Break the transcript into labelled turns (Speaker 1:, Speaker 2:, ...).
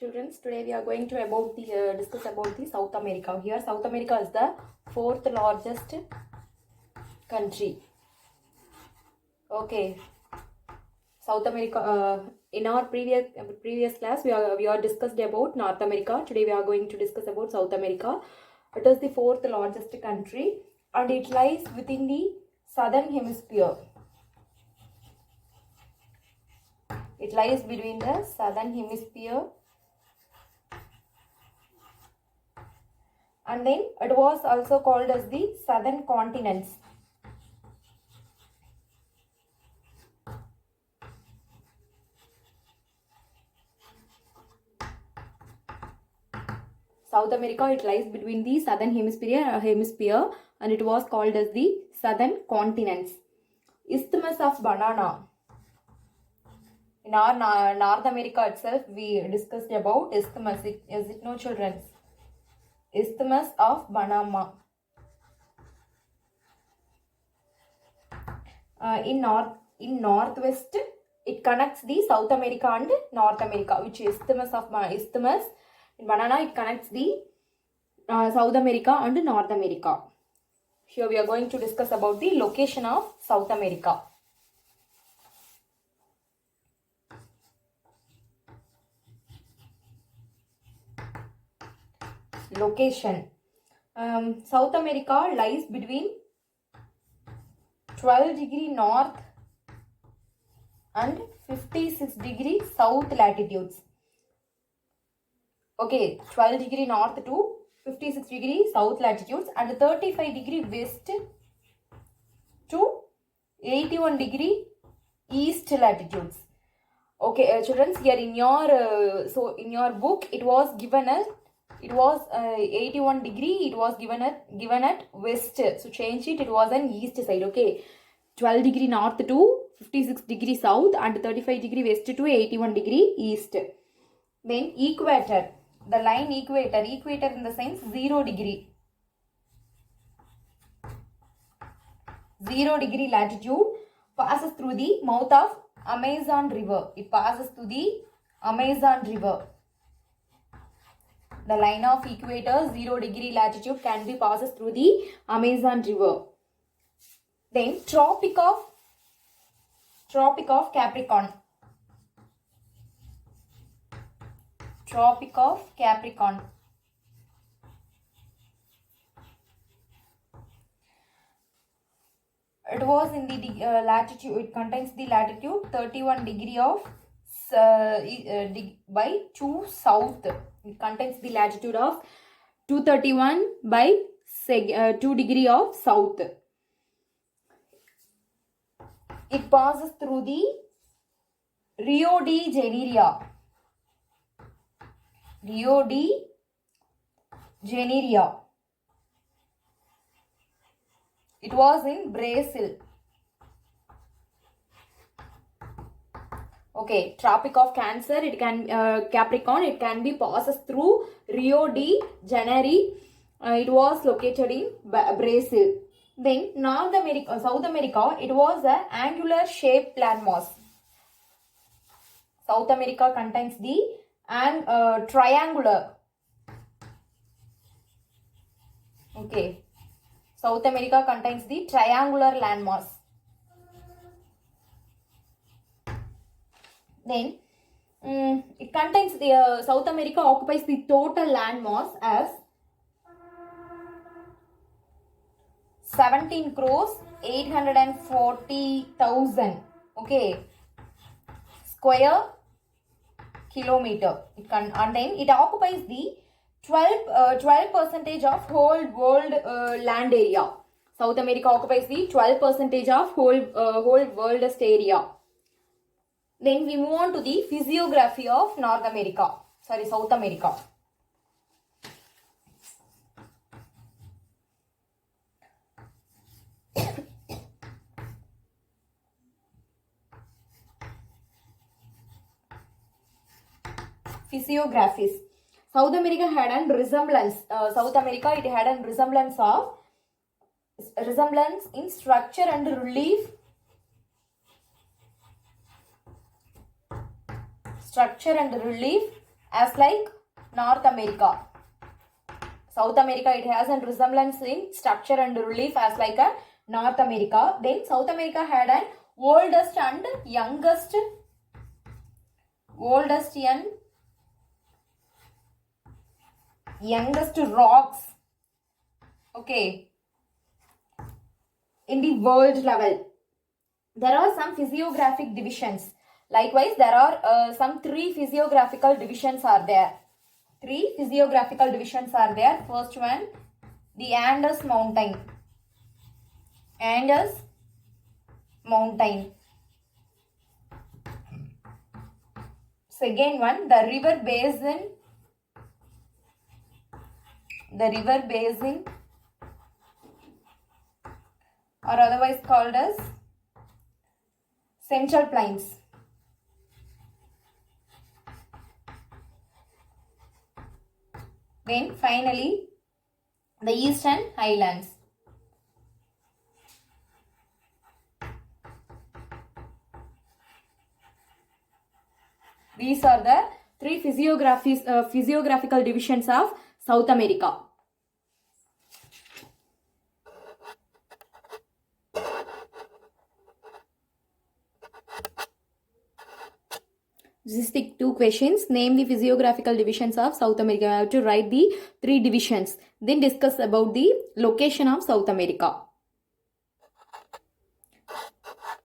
Speaker 1: Children, today we are going to discuss about the South America. Here, South America is the fourth largest country. Okay, South America. In our previous class, we are discussed about North America. Today, we are going to discuss about South America. It is the fourth largest country, and it lies within the southern hemisphere. It lies between the southern hemisphere. And then it was also called as the southern continents. South America, it lies between the southern hemisphere and it was called as the southern continents. Isthmus of Banana. In our North America itself, we discussed about isthmus. Is it no, children? Isthmus of Panama. In northwest, it connects the South America and North America, which is isthmus. In Banana, it connects the South America and North America. Here we are going to discuss about the location of South America. Location. South America lies between 12 degree north and 56 degree south latitudes. Okay, 12 degree north to 56 degree south latitudes and 35 degree west to 81 degree east latitudes. Okay, children, here in your book it was given as 81 degree. It was given at west. So change it. It was an east side. Okay, 12 degree north to 56 degree south and 35 degree west to 81 degree east. Then equator. The line equator. Equator in the sense 0 degree. 0 degree latitude passes through the mouth of Amazon River. It passes through the Amazon River. The line of equator 0 degree latitude can be passes through the Amazon River. Then Tropic of Capricorn. Tropic of Capricorn. It was in the latitude. It contains the latitude 31 degree of by 2 south. It contains the latitude of 231 by 2 degree of south. It passes through the Rio de Janeiro. Rio de Janeiro. It was in Brazil. Okay, Tropic of Cancer, it can Capricorn, it can be passes through Rio de Janeiro. It was located in Brazil. Then South America, it was an angular shaped landmass. South America contains the triangular. Okay, South America contains the triangular landmass. Then it contains the South America occupies the total landmass as 17 crores 840,000 square kilometer. And then it occupies the 12% of whole world land area. South America occupies the 12% of whole world area. Then we move on to the physiography of South America. Physiographies. South America had a resemblance. It had a resemblance in structure and relief structure and relief as like North America. South America, it has a resemblance in structure and relief as like a North America. Then South America had an oldest and youngest rocks, okay, in the world level. There are some physiographic divisions. Likewise, there are some 3 physiographical divisions are there. 3 physiographical divisions are there. First one, the Andes Mountain. Andes Mountain. Second one, the river basin. The river basin, or otherwise called as Central Plains. Then finally, the Eastern Highlands. These are the 3 physiographical divisions of South America. This is the 2 questions. Name the physiographical divisions of South America. I have to write the 3 divisions. Then discuss about the location of South America.